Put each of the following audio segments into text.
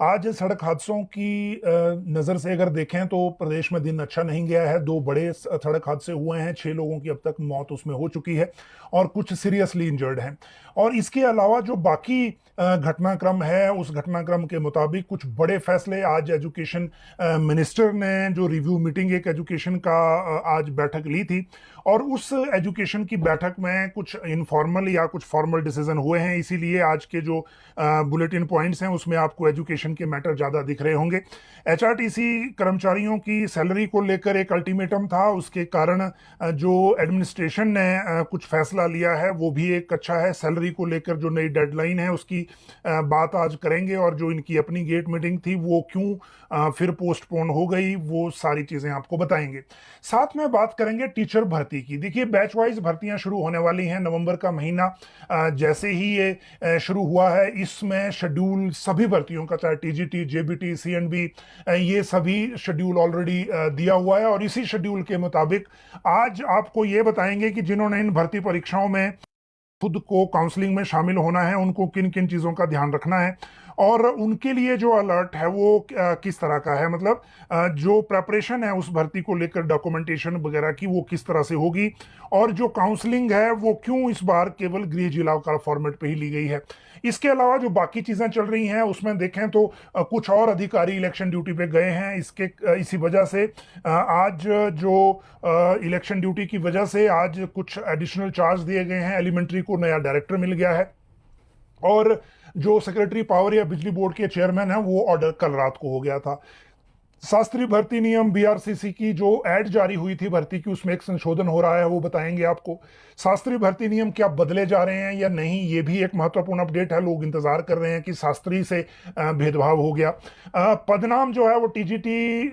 आज सड़क हादसों की नज़र से अगर देखें तो प्रदेश में दिन अच्छा नहीं गया है। दो बड़े सड़क हादसे हुए हैं, 6 लोगों की अब तक मौत उसमें हो चुकी है और कुछ सीरियसली इंजर्ड हैं। और इसके अलावा जो बाकी घटनाक्रम है, उस घटनाक्रम के मुताबिक कुछ बड़े फैसले आज एजुकेशन मिनिस्टर ने जो रिव्यू मीटिंग एक एजुकेशन का आज बैठक ली थी। और उस एजुकेशन की बैठक में कुछ इनफॉर्मल या कुछ फॉर्मल डिसीजन हुए हैं, इसीलिए आज के जो बुलेटिन पॉइंट्स हैं उसमें आपको एजुकेशन के मैटर ज़्यादा दिख रहे होंगे। एचआरटीसी कर्मचारियों की सैलरी को लेकर एक अल्टीमेटम था, उसके कारण जो एडमिनिस्ट्रेशन ने कुछ फैसला लिया है वो भी एक अच्छा है। सैलरी को लेकर जो नई डेडलाइन है उसकी बात आज करेंगे, और जो इनकी अपनी गेट मीटिंग थी वो क्यों फिर पोस्टपोन हो गई, वो सारी चीज़ें आपको बताएंगे। साथ में बात करेंगे टीचर भर्ती की। देखिए, बैच वाइज भर्तियां शुरू होने वाली हैं। नवंबर का महीना जैसे ही ये शुरू हुआ है, इसमें शेड्यूल सभी भर्तियों का, चाहे टीजीटी, जेबीटी, सीएनबी, ये सभी शेड्यूल ऑलरेडी दिया हुआ है। और इसी शेड्यूल के मुताबिक आज आपको ये बताएंगे कि जिन्होंने इन भर्ती परीक्षाओं में खुद को काउंसलिंग में शामिल होना है उनको किन किन चीज़ों का ध्यान रखना है, और उनके लिए जो अलर्ट है वो किस तरह का है। मतलब जो प्रेपरेशन है उस भर्ती को लेकर, डॉक्यूमेंटेशन वगैरह की, वो किस तरह से होगी, और जो काउंसलिंग है वो क्यों इस बार केवल गृह जिला का फॉर्मेट पे ही ली गई है। इसके अलावा जो बाकी चीज़ें चल रही हैं उसमें देखें तो कुछ और अधिकारी इलेक्शन ड्यूटी पे गए हैं। इसी वजह से आज जो इलेक्शन ड्यूटी की वजह से आज कुछ एडिशनल चार्ज दिए गए हैं। एलिमेंट्री को नया डायरेक्टर मिल गया है, और जो सेक्रेटरी पावर या बिजली बोर्ड के चेयरमैन है वो ऑर्डर कल रात को हो गया था। शास्त्रीय भर्ती नियम बीआरसीसी की जो एड जारी हुई थी भर्ती की, उसमें एक संशोधन हो रहा है, वो बताएंगे आपको। शास्त्रीय भर्ती नियम क्या बदले जा रहे हैं या नहीं, ये भी एक महत्वपूर्ण अपडेट है। लोग इंतजार कर रहे हैं कि शास्त्री से भेदभाव हो गया। पदनाम जो है वो टीजीटी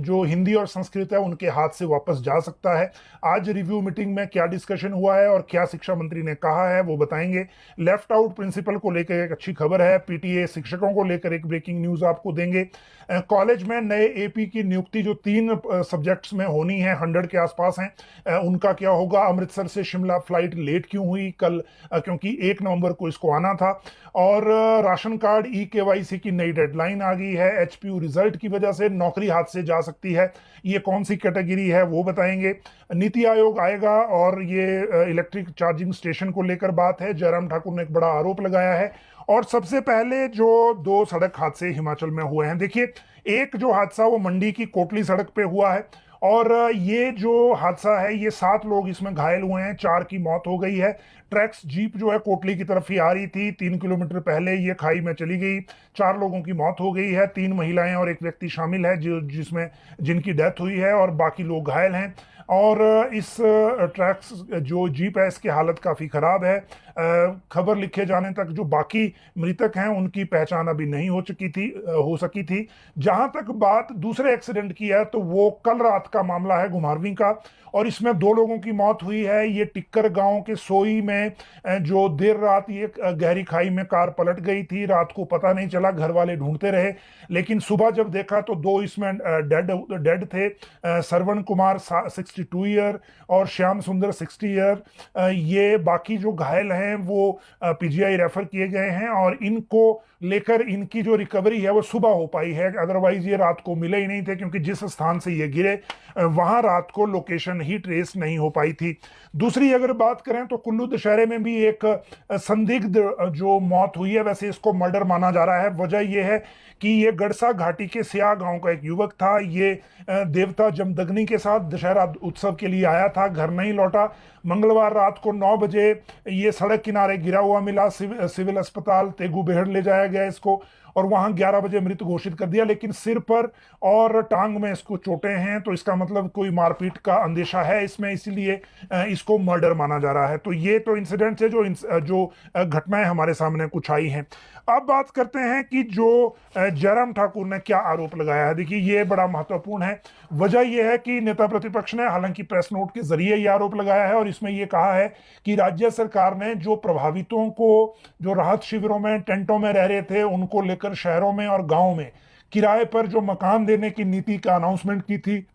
जो हिंदी और संस्कृत है उनके हाथ से वापस जा सकता है। आज रिव्यू मीटिंग में क्या डिस्कशन हुआ है और क्या शिक्षा मंत्री ने कहा है वो बताएंगे। लेफ्ट आउट प्रिंसिपल को लेकर एक अच्छी खबर है। पीटीए शिक्षकों को लेकर एक ब्रेकिंग न्यूज आपको देंगे। कॉलेज में नए एपी की नियुक्ति जो 3 सब्जेक्ट्स में होनी है, 100 के आसपास हैं, उनका क्या होगा। अमृतसर से शिमला फ्लाइट लेट क्यों हुई कल, क्योंकि 1 नवंबर को इसको आना था। और राशन कार्ड ई केवाईसी की नई डेडलाइन आ गई है। एचपीयू रिजल्ट की वजह से नौकरी हाथ से जा सकती है, ये कौन सी कैटेगरी है वो बताएंगे। नीति आयोग आएगा, और ये इलेक्ट्रिक चार्जिंग स्टेशन को लेकर बात है। जयराम ठाकुर ने एक बड़ा आरोप लगाया है। और सबसे पहले जो 2 सड़क हादसे हिमाचल में हुए हैं, देखिए, एक जो हादसा वो मंडी की कोटली सड़क पे हुआ है, और ये जो हादसा है ये 7 लोग इसमें घायल हुए हैं, 4 की मौत हो गई है। ट्रैक्स जीप जो है कोटली की तरफ ही आ रही थी, 3 किलोमीटर पहले ये खाई में चली गई। 4 लोगों की मौत हो गई है, 3 महिलाएं और एक व्यक्ति शामिल है जो जिसमें जिनकी डेथ हुई है, और बाकी लोग घायल हैं। और इस ट्रैक्स जो जीप है इसकी हालत काफ़ी ख़राब है। खबर लिखे जाने तक जो बाकी मृतक हैं उनकी पहचान अभी नहीं हो सकी थी। जहां तक बात दूसरे एक्सीडेंट की है तो वो कल रात का मामला है घुमारवीं का, और इसमें 2 लोगों की मौत हुई है। ये टिक्कर गांव के सोई में जो देर रात ये गहरी खाई में कार पलट गई थी। रात को पता नहीं चला, घर वाले ढूंढते रहे, लेकिन सुबह जब देखा तो 2 इसमें डेड थे। सरवण कुमार 62 ईयर और श्याम सुंदर 60 ईयर। ये बाकी जो घायल हैं वो पीजीआई रेफर किए गए हैं, और इनको लेकर इनकी जो रिकवरी है वो सुबह हो पाई है। अदरवाइज ये रात को मिले ही नहीं थे, क्योंकि जिस स्थान से ये गिरे वहां रात को लोकेशन ही ट्रेस नहीं हो पाई थी। दूसरी अगर बात करें तो कुल्लू दशहरे में भी एक संदिग्ध जो मौत हुई है, वैसे इसको मर्डर माना जा रहा है। वजह यह है कि ये गड़सा घाटी के सिया गांव का एक युवक था। ये देवता जमदग्नि के साथ दशहरा उत्सव के लिए आया था, घर नहीं लौटा। मंगलवार रात को 9 बजे ये सड़क किनारे गिरा हुआ मिला। सिविल अस्पताल तेगू बेहड़ ले जाया गया इसको, और वहां 11 बजे मृत घोषित कर दिया। लेकिन सिर पर और टांग में इसको चोटें हैं, तो इसका मतलब कोई मारपीट का अंदेशा है इसमें, इसीलिए इसको मर्डर माना जा रहा है। तो ये तो इंसिडेंट है जो घटनाएं हमारे सामने कुछ आई हैं। अब बात करते हैं कि जो जयराम ठाकुर ने क्या आरोप लगाया है। देखिए, ये बड़ा महत्वपूर्ण है। वजह यह है कि नेता प्रतिपक्ष ने हालांकि प्रेस नोट के जरिए यह आरोप लगाया है, और इसमें यह कहा है कि राज्य सरकार ने जो प्रभावितों को, जो राहत शिविरों में टेंटों में रह रहे थे, उनको लेकर शहरों में और गांवों में किराए पर जो मकान देने की नीति का अनाउंसमेंट की थी,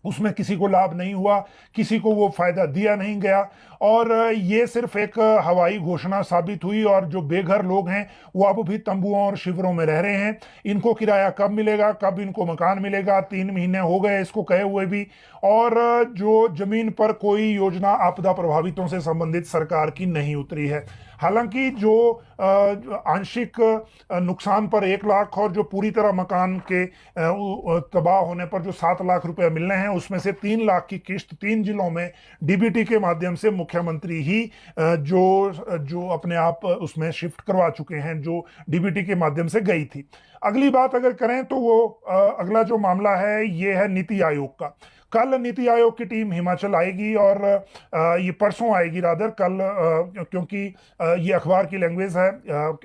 उसमें किसी को लाभ नहीं हुआ, किसी को वो फायदा दिया नहीं गया, और ये सिर्फ एक हवाई घोषणा साबित हुई। और जो बेघर लोग हैं वो अब भी तंबुओं और शिविरों में रह रहे हैं। इनको किराया कब मिलेगा, कब इनको मकान मिलेगा, 3 महीने हो गए इसको कहे हुए भी। और जो जमीन पर कोई योजना आपदा प्रभावितों से संबंधित सरकार की नहीं उतरी है। हालांकि जो आंशिक नुकसान पर 1 लाख और जो पूरी तरह मकान के तबाह होने पर जो 7 लाख रुपए मिलने हैं, उसमें से 3 लाख की किस्त 3 जिलों में डीबीटी के माध्यम से मुख्यमंत्री ही जो जो अपने आप उसमें शिफ्ट करवा चुके हैं, जो डीबीटी के माध्यम से गई थी। अगली बात अगर करें तो वो अगला जो मामला है ये है नीति आयोग का। कल नीति आयोग की टीम हिमाचल आएगी, और ये परसों आएगी रादर, कल क्योंकि ये अखबार की लैंग्वेज है।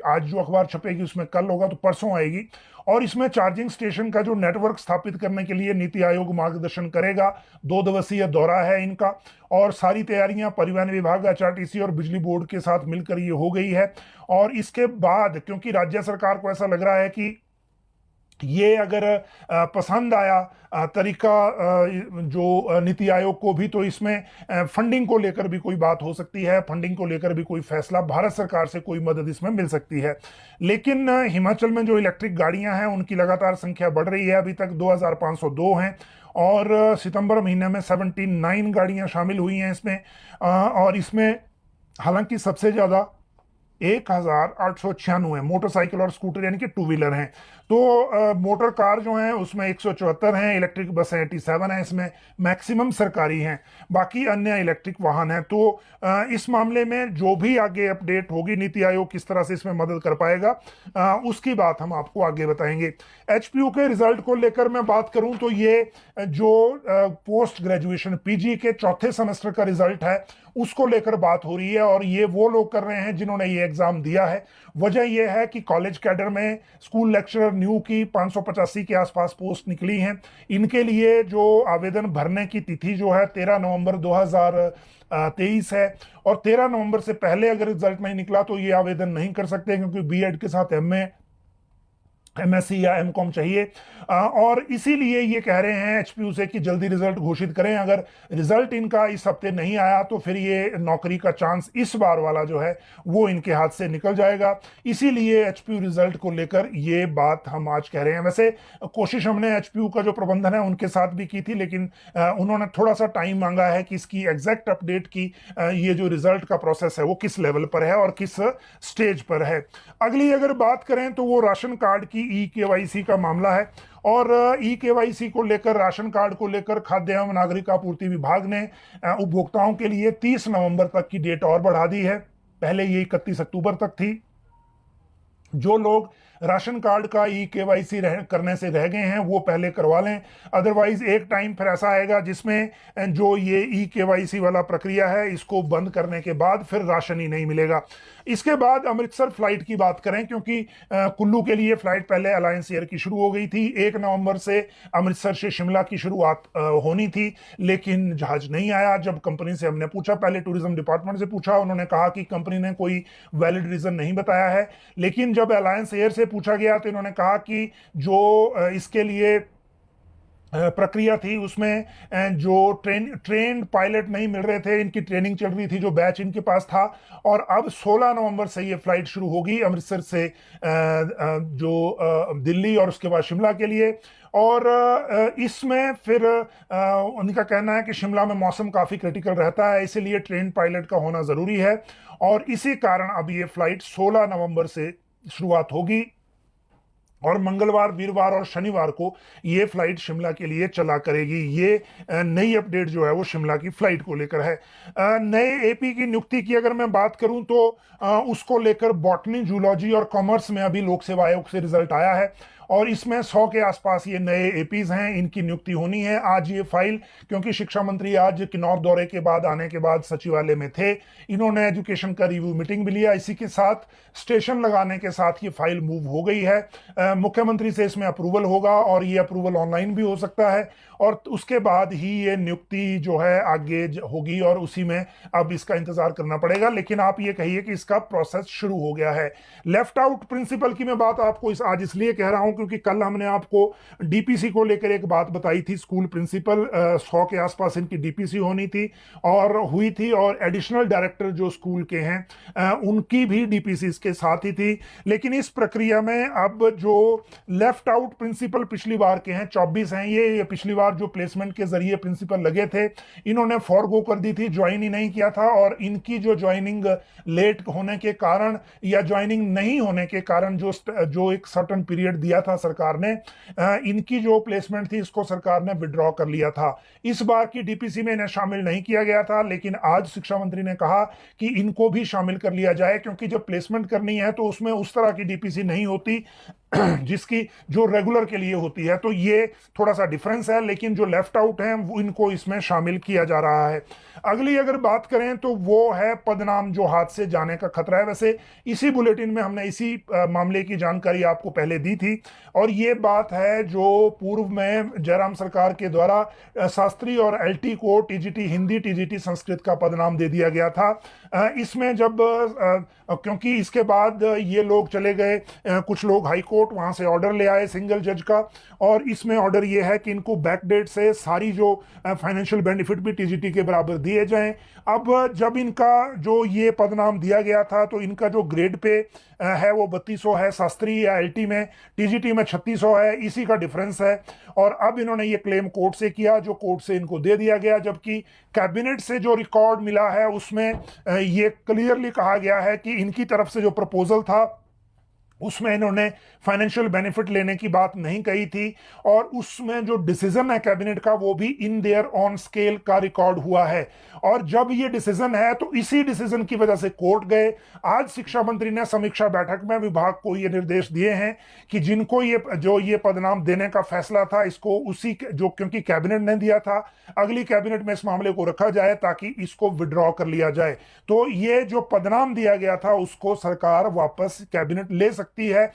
आज जो अखबार छपेगी उसमें कल होगा, तो परसों आएगी। और इसमें चार्जिंग स्टेशन का जो नेटवर्क स्थापित करने के लिए नीति आयोग मार्गदर्शन करेगा। 2 दिवसीय दौरा है इनका, और सारी तैयारियां परिवहन विभाग, एचआरटीसी और बिजली बोर्ड के साथ मिलकर ये हो गई है। और इसके बाद क्योंकि राज्य सरकार को ऐसा लग रहा है कि ये अगर पसंद आया तरीका जो नीति आयोग को भी, तो इसमें फंडिंग को लेकर भी कोई बात हो सकती है, फंडिंग को लेकर भी कोई फैसला, भारत सरकार से कोई मदद इसमें मिल सकती है। लेकिन हिमाचल में जो इलेक्ट्रिक गाड़ियां हैं उनकी लगातार संख्या बढ़ रही है। अभी तक 2502 हैं, और सितंबर महीने में 79 गाड़ियां शामिल हुई हैं इसमें। और इसमें हालांकि सबसे ज्यादा 1896 मोटरसाइकिल और स्कूटर यानी कि 2 व्हीलर हैं। तो मोटर कार जो हैं उसमें 174 हैं, इलेक्ट्रिक बसें 87 हैं, इसमें मैक्सिमम सरकारी हैं, बाकी अन्य इलेक्ट्रिक वाहन हैं। तो इस मामले में जो भी आगे अपडेट होगी, नीति आयोग किस तरह से इसमें मदद कर पाएगा, उसकी बात हम आपको आगे बताएंगे। एचपीयू के रिजल्ट को लेकर मैं बात करूं तो ये जो पोस्ट ग्रेजुएशन पीजी के चौथे सेमेस्टर का रिजल्ट है उसको लेकर बात हो रही है, और ये वो लोग कर रहे हैं जिन्होंने ये एग्जाम दिया है। वजह यह है कि कॉलेज कैडर में स्कूल लेक्चरर न्यू की 585 के आसपास पोस्ट निकली हैं। इनके लिए जो आवेदन भरने की तिथि जो है 13 नवंबर 2023 है, और 13 नवंबर से पहले अगर रिजल्ट नहीं निकला तो ये आवेदन नहीं कर सकते, क्योंकि बीएड के साथ एमए, एमएससी या एमकॉम चाहिए। और इसीलिए ये कह रहे हैं एचपीयू से कि जल्दी रिजल्ट घोषित करें। अगर रिजल्ट इनका इस हफ्ते नहीं आया तो फिर ये नौकरी का चांस इस बार वाला जो है वो इनके हाथ से निकल जाएगा। इसीलिए एचपीयू रिजल्ट को लेकर ये बात हम आज कह रहे हैं। वैसे कोशिश हमने एचपीयू का जो प्रबंधन है उनके साथ भी की थी, लेकिन उन्होंने थोड़ा सा टाइम मांगा है कि इसकी एग्जैक्ट अपडेट की ये जो रिजल्ट का प्रोसेस है वो किस लेवल पर है और किस स्टेज पर है। अगली अगर बात करें तो वो राशन कार्ड की ई केवाईसी का मामला है। और ई केवाईसी को लेकर, राशन कार्ड को लेकर खाद्य एवं नागरिक आपूर्ति विभाग ने उपभोक्ताओं के लिए 30 नवंबर तक की डेट और बढ़ा दी है। पहले ये 31 अक्टूबर तक थी। जो लोग राशन कार्ड का ई केवाईसी करने से रह गए हैं वो पहले करवा लें, अदरवाइज एक टाइम फिर ऐसा आएगा जिसमें जो ये ई केवाईसी वाला प्रक्रिया है इसको बंद करने के बाद फिर राशन ही नहीं मिलेगा। इसके बाद अमृतसर फ्लाइट की बात करें, क्योंकि कुल्लू के लिए फ्लाइट पहले अलायंस एयर की शुरू हो गई थी। 1 नवंबर से अमृतसर से शिमला की शुरुआत होनी थी, लेकिन जहाज नहीं आया। जब कंपनी से हमने पूछा, पहले टूरिज्म डिपार्टमेंट से पूछा, उन्होंने कहा कि कंपनी ने कोई वैलिड रीजन नहीं बताया है। लेकिन जब अलायंस एयर से पूछा गया तो इन्होंने कहा कि जो इसके लिए प्रक्रिया थी उसमें जो ट्रेन पायलट नहीं मिल रहे थे, इनकी ट्रेनिंग चल रही थी, जो बैच इनके पास था। और अब 16 नवंबर से ये फ्लाइट शुरू होगी अमृतसर से जो दिल्ली और उसके बाद शिमला के लिए। और इसमें फिर उनका कहना है कि शिमला में मौसम काफ़ी क्रिटिकल रहता है, इसीलिए ट्रेन पायलट का होना ज़रूरी है। और इसी कारण अब ये फ्लाइट 16 नवंबर से शुरुआत होगी, और मंगलवार, वीरवार और शनिवार को ये फ्लाइट शिमला के लिए चला करेगी। ये नई अपडेट जो है वो शिमला की फ्लाइट को लेकर है। नए एपी की नियुक्ति की अगर मैं बात करूं तो उसको लेकर बॉटनी, जूलॉजी और कॉमर्स में अभी लोक सेवा आयोग से रिजल्ट आया है, और इसमें 100 के आसपास ये नए एपीज हैं, इनकी नियुक्ति होनी है। आज ये फाइल, क्योंकि शिक्षा मंत्री आज किन्नौर दौरे के बाद आने के बाद सचिवालय में थे, इन्होंने एजुकेशन का रिव्यू मीटिंग भी लिया। इसी के साथ स्टेशन लगाने के साथ ये फाइल मूव हो गई है। मुख्यमंत्री से इसमें अप्रूवल होगा, और ये अप्रूवल ऑनलाइन भी हो सकता है, और उसके बाद ही ये नियुक्ति जो है आगे होगी, और उसी में अब इसका इंतजार करना पड़ेगा। लेकिन आप ये कहिए कि इसका प्रोसेस शुरू हो गया है। लेफ्ट आउट प्रिंसिपल की मैं बात आपको आज इसलिए कह रहा हूं क्योंकि कल हमने आपको डीपीसी को लेकर एक बात बताई थी। स्कूल प्रिंसिपल 100 के आसपास इनकी डीपीसी होनी थी और हुई थी, और एडिशनल डायरेक्टर जो स्कूल के हैं उनकी भी डीपीसी के साथ ही थी। लेकिन इस प्रक्रिया में अब जो लेफ्ट आउट प्रिंसिपल पिछली बार के हैं 24 हैं, ये पिछली बार जो प्लेसमेंट के जरिए प्रिंसिपल लगे थे इन्होंने फॉरगो कर दी थी, ज्वाइन ही नहीं किया था। और इनकी जो ज्वाइनिंग लेट होने के कारण या ज्वाइनिंग नहीं होने के कारण जो एक सर्टेन पीरियड दिया था सरकार ने, इनकी जो प्लेसमेंट थी इसको सरकार ने विड्रॉ कर लिया था। इस बार की डीपीसी में इन्हें शामिल नहीं किया गया था, लेकिन आज शिक्षा मंत्री ने कहा कि इनको भी शामिल कर लिया जाए, क्योंकि जब प्लेसमेंट करनी है तो उसमें उस तरह की डीपीसी नहीं होती जिसकी जो रेगुलर के लिए होती है। तो ये थोड़ा सा डिफरेंस है, लेकिन जो लेफ्ट आउट हैं वो इनको इसमें शामिल किया जा रहा है। अगली अगर बात करें तो वो है पदनाम जो हाथ से जाने का खतरा है। वैसे इसी बुलेटिन में हमने इसी मामले की जानकारी आपको पहले दी थी, और ये बात है जो पूर्व में जयराम सरकार के द्वारा शास्त्री और एलटी को टीजीटी हिंदी, टीजीटी संस्कृत का पदनाम दे दिया गया था। इसमें जब क्योंकि इसके बाद ये लोग चले गए, कुछ लोग हाई कोर्ट, वहां से ऑर्डर ले आए सिंगल जज का, और इसमें ऑर्डर ये है कि इनको बैकडेट से सारी जो फाइनेंशियल बेनिफिट भी टीजीटी के बराबर दिए जाएं। अब जब इनका जो ये पदनाम दिया गया था तो इनका जो ग्रेड पे है वो 3200 है शास्त्री या एलटी में, टीजीटी में 3600 है, इसी का डिफरेंस है। और अब इन्होंने ये क्लेम कोर्ट से किया, जो कोर्ट से इनको दे दिया गया, जबकि कैबिनेट से जो रिकॉर्ड मिला है उसमें ये क्लियरली कहा गया है कि इनकी तरफ से जो प्रपोजल था उसमें इन्होंने फाइनेंशियल बेनिफिट लेने की बात नहीं कही थी, और उसमें जो डिसीजन है कैबिनेट का वो भी इन देयर ऑन स्केल का रिकॉर्ड हुआ है। और जब ये डिसीजन है तो इसी डिसीजन की वजह से कोर्ट गए। आज शिक्षा मंत्री ने समीक्षा बैठक में विभाग को ये निर्देश दिए हैं कि जिनको ये पदनाम देने का फैसला था इसको उसी जो, क्योंकि कैबिनेट ने दिया था, अगली कैबिनेट में इस मामले को रखा जाए ताकि इसको विड्रॉ कर लिया जाए। तो ये जो पदनाम दिया गया था उसको सरकार वापस कैबिनेट ले सकती है।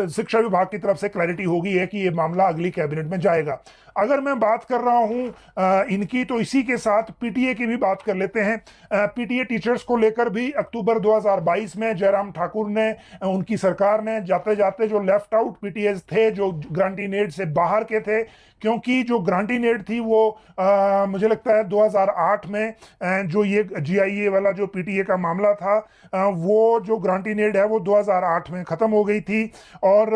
शिक्षा विभाग की तरफ से क्लैरिटी होगी है कि ये मामला अगली कैबिनेट में जाएगा। अगर मैं बात कर रहा हूं इनकी, तो इसी के साथ पीटीए की भी बात कर लेते हैं। पीटीए टीचर्स को लेकर भी अक्टूबर 2022 में जयराम ठाकुर ने, उनकी सरकार ने जाते जाते जो लेफ्ट आउट पीटीएस थे, जो ग्रांटी नेड से बाहर के थे, क्योंकि जो ग्रांटी नेड थी वो मुझे लगता है 2008 में जो ये जीआईए वाला जो पीटीए का मामला था, वो जो ग्रांटी नेड है वो 2008 में खत्म हो गई थी। और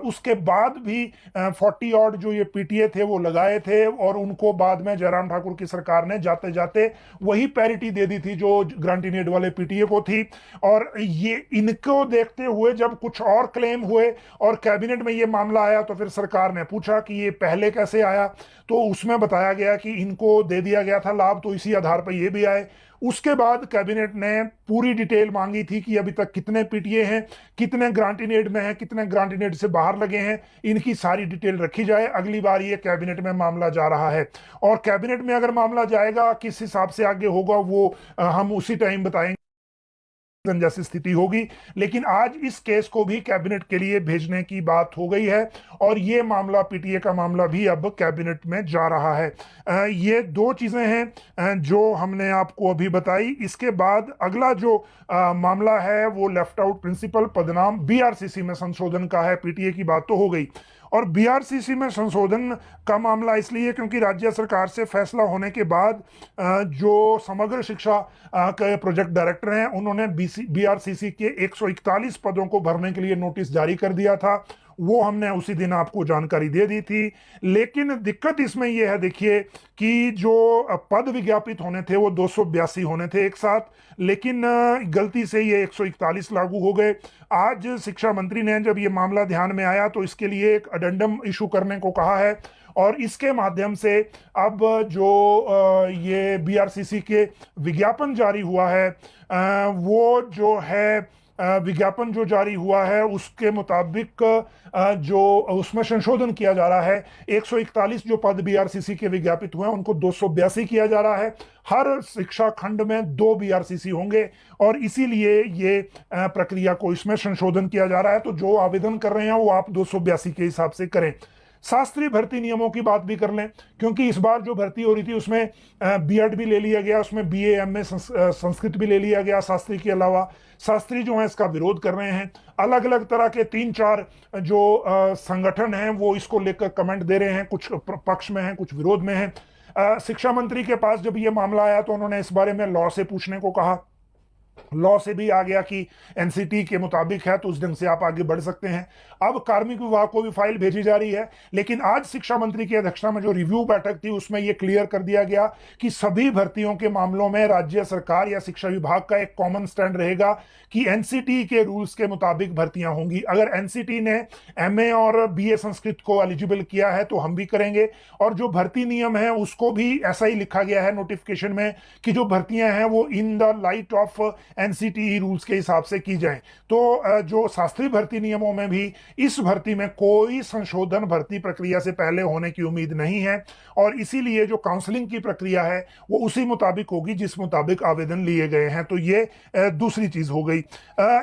उसके बाद भी 40 ऑड जो ये पीटीए थे वो लगाए थे, और उनको बाद में जयराम ठाकुर की सरकार ने जाते जाते वही पैरिटी दे दी थी जो ग्रांटी नेड वाले पीटीए को थी। और ये इनको देखते हुए जब कुछ और क्लेम हुए और कैबिनेट में ये मामला आया तो फिर सरकार ने पूछा कि ये पहले कैसे आया, तो उसमें बताया गया कि इनको दे दिया गया था लाभ, तो इसी आधार पर ये भी आए। उसके बाद कैबिनेट ने पूरी डिटेल मांगी थी कि अभी तक कितने पीटीए हैं, कितने ग्रांटी एड में हैं, कितने ग्रांटी एड से बाहर लगे हैं, इनकी सारी डिटेल रखी जाए। अगली बार ये कैबिनेट में मामला जा रहा है, और कैबिनेट में अगर मामला जाएगा किस हिसाब से आगे होगा वो हम उसी टाइम बताएंगे जैसी स्थिति होगी। लेकिन आज इस केस को भी कैबिनेट के लिए भेजने की बात हो गई है, और ये मामला पीटीए का मामला भी अब कैबिनेट में जा रहा है। ये दो चीजें हैं जो हमने आपको अभी बताई। इसके बाद अगला जो मामला है वो लेफ्ट आउट प्रिंसिपल पदनाम बीआरसीसी में संशोधन का है। पीटीए की बात तो हो गई, और बीआरसीसी में संशोधन का मामला इसलिए क्योंकि राज्य सरकार से फैसला होने के बाद जो समग्र शिक्षा के प्रोजेक्ट डायरेक्टर हैं उन्होंने बीआरसीसी के 141 पदों को भरने के लिए नोटिस जारी कर दिया था। वो हमने उसी दिन आपको जानकारी दे दी थी। लेकिन दिक्कत इसमें यह है, देखिए कि जो पद विज्ञापित होने थे वो 282 होने थे एक साथ, लेकिन गलती से ये 141 लागू हो गए। आज शिक्षा मंत्री ने जब ये मामला ध्यान में आया तो इसके लिए एक अडेंडम इशू करने को कहा है, और इसके माध्यम से अब जो ये बीआरसीसी के विज्ञापन जारी हुआ है वो जो है विज्ञापन जो जारी हुआ है उसके मुताबिक जो उसमें संशोधन किया जा रहा है। 141 जो पद बीआरसीसी के विज्ञापित हुए हैं उनको 282 किया जा रहा है। हर शिक्षा खंड में 2 बीआरसीसी होंगे, और इसीलिए ये प्रक्रिया को इसमें संशोधन किया जा रहा है। तो जो आवेदन कर रहे हैं वो आप 282 के हिसाब से करें। शास्त्रीय भर्ती नियमों की बात भी कर लें, क्योंकि इस बार जो भर्ती हो रही थी उसमें बीएड भी ले लिया गया, उसमें बीए एमए संस्कृत भी ले लिया गया शास्त्री के अलावा। शास्त्री जो है इसका विरोध कर रहे हैं। अलग अलग तरह के 3-4 जो संगठन हैं वो इसको लेकर कमेंट दे रहे हैं, कुछ पक्ष में हैं, कुछ विरोध में हैं। शिक्षा मंत्री के पास जब ये मामला आया तो उन्होंने इस बारे में लॉ से पूछने को कहा। लॉ से भी आ गया कि एनसीटी के मुताबिक है तो उस ढंग से आप आगे बढ़ सकते हैं। अब कार्मिक विभाग को भी फाइल भेजी जा रही है, लेकिन आज शिक्षा मंत्री की अध्यक्षता में जो रिव्यू बैठक थी उसमें यह क्लियर कर दिया गया कि सभी भर्तियों के मामलों में राज्य सरकार या शिक्षा विभाग का एक कॉमन स्टैंड रहेगा कि एनसीटी के रूल्स के मुताबिक भर्तियां होंगी। अगर एनसीटी ने एमए और बीए संस्कृत को एलिजिबल किया है तो हम भी करेंगे, और जो भर्ती नियम है उसको भी ऐसा ही लिखा गया है नोटिफिकेशन में कि जो भर्तियां हैं वो in the light of NCT rules के हिसाब से की जाए। तो जो शास्त्रीय भर्ती नियमों में भी इस भर्ती में कोई संशोधन भर्ती प्रक्रिया से पहले होने की उम्मीद नहीं है, और इसीलिए जो काउंसलिंग की प्रक्रिया है वो उसी मुताबिक होगी जिस मुताबिक आवेदन लिए गए हैं। तो ये दूसरी चीज हो गई।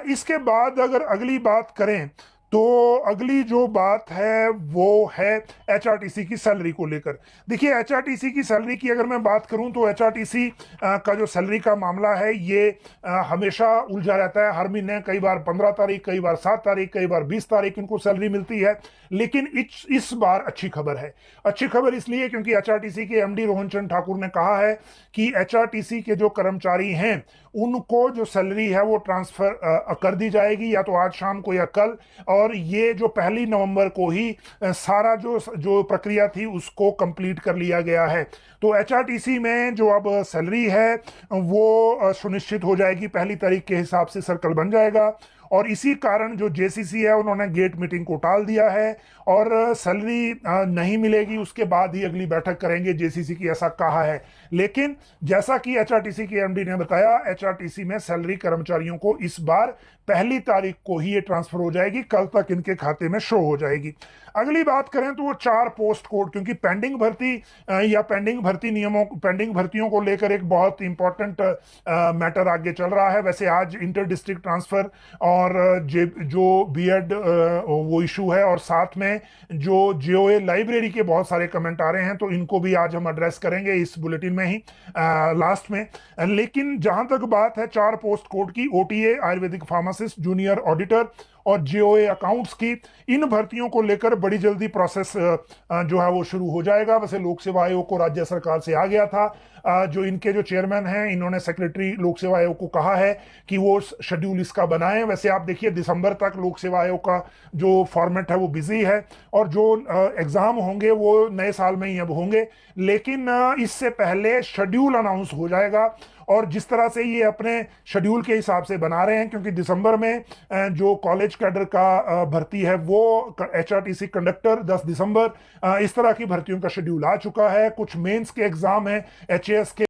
इसके बाद अगर अगली बात करें तो अगली जो बात है वो है एचआरटीसी की सैलरी को लेकर। देखिए, एचआरटीसी की सैलरी की अगर मैं बात करूं तो एचआरटीसी का जो सैलरी का मामला है ये हमेशा उलझा रहता है। हर महीने कई बार 15 तारीख, कई बार 7 तारीख, कई बार 20 तारीख इनको सैलरी मिलती है। लेकिन इस बार अच्छी खबर है। अच्छी खबर इसलिए क्योंकि एचआरटीसी के एमडी रोहन चंद ठाकुर ने कहा है कि एचआरटीसी के जो कर्मचारी हैं उनको जो सैलरी है वो ट्रांसफर कर दी जाएगी, या तो आज शाम को या कल। और ये जो 1 नवंबर को ही सारा जो प्रक्रिया थी उसको कंप्लीट कर लिया गया है। तो एचआरटीसी में जो अब सैलरी है वो सुनिश्चित हो जाएगी, 1 तारीख के हिसाब से सर्कल बन जाएगा। और इसी कारण जो जेसीसी है उन्होंने गेट मीटिंग को टाल दिया है और सैलरी नहीं मिलेगी, उसके बाद ही अगली बैठक करेंगे, जेसीसी की ऐसा कहा है। लेकिन जैसा कि एचआरटीसी के एमडी ने बताया, एचआरटीसी में सैलरी कर्मचारियों को इस बार 1 तारीख को ही ये ट्रांसफर हो जाएगी, कल तक इनके खाते में शो हो जाएगी। अगली बात करें तो वो 4 पोस्ट कोड, क्योंकि पेंडिंग भर्ती या पेंडिंग भर्ती नियमों, पेंडिंग भर्तियों को लेकर एक बहुत इंपॉर्टेंट मैटर आगे चल रहा है। वैसे आज इंटर डिस्ट्रिक्ट ट्रांसफर और जो बीएड वो इशू है, और साथ में जो जेओए लाइब्रेरी के बहुत सारे कमेंट आ रहे हैं, तो इनको भी आज हम एड्रेस करेंगे इस बुलेटिन में ही लास्ट में। लेकिन जहां तक बात है 4 पोस्ट कोड की, OTA Ayurvedic pharmacist, junior auditor और जेओए अकाउंट्स की, इन भर्तियों को लेकर बड़ी जल्दी प्रोसेस जो है वो शुरू हो जाएगा। वैसे लोक सेवा आयोग को राज्य सरकार से आ गया था। जो इनके जो चेयरमैन हैं इन्होंने सेक्रेटरी लोक सेवा आयोग को कहा है कि वो शेड्यूल इसका बनाएं। वैसे आप देखिए दिसंबर तक लोक सेवा आयोग का जो फॉर्मेट है वो बिजी है, और जो एग्जाम होंगे वो नए साल में ही अब होंगे, लेकिन इससे पहले शेड्यूल अनाउंस हो जाएगा। और जिस तरह से ये अपने शेड्यूल के हिसाब से बना रहे हैं, क्योंकि दिसंबर में जो कॉलेज कैडर का भर्ती है वो एचआरटीसी कंडक्टर 10 दिसंबर, इस तरह की भर्तियों का शेड्यूल आ चुका है। कुछ मेंस के एग्जाम है एचएएस के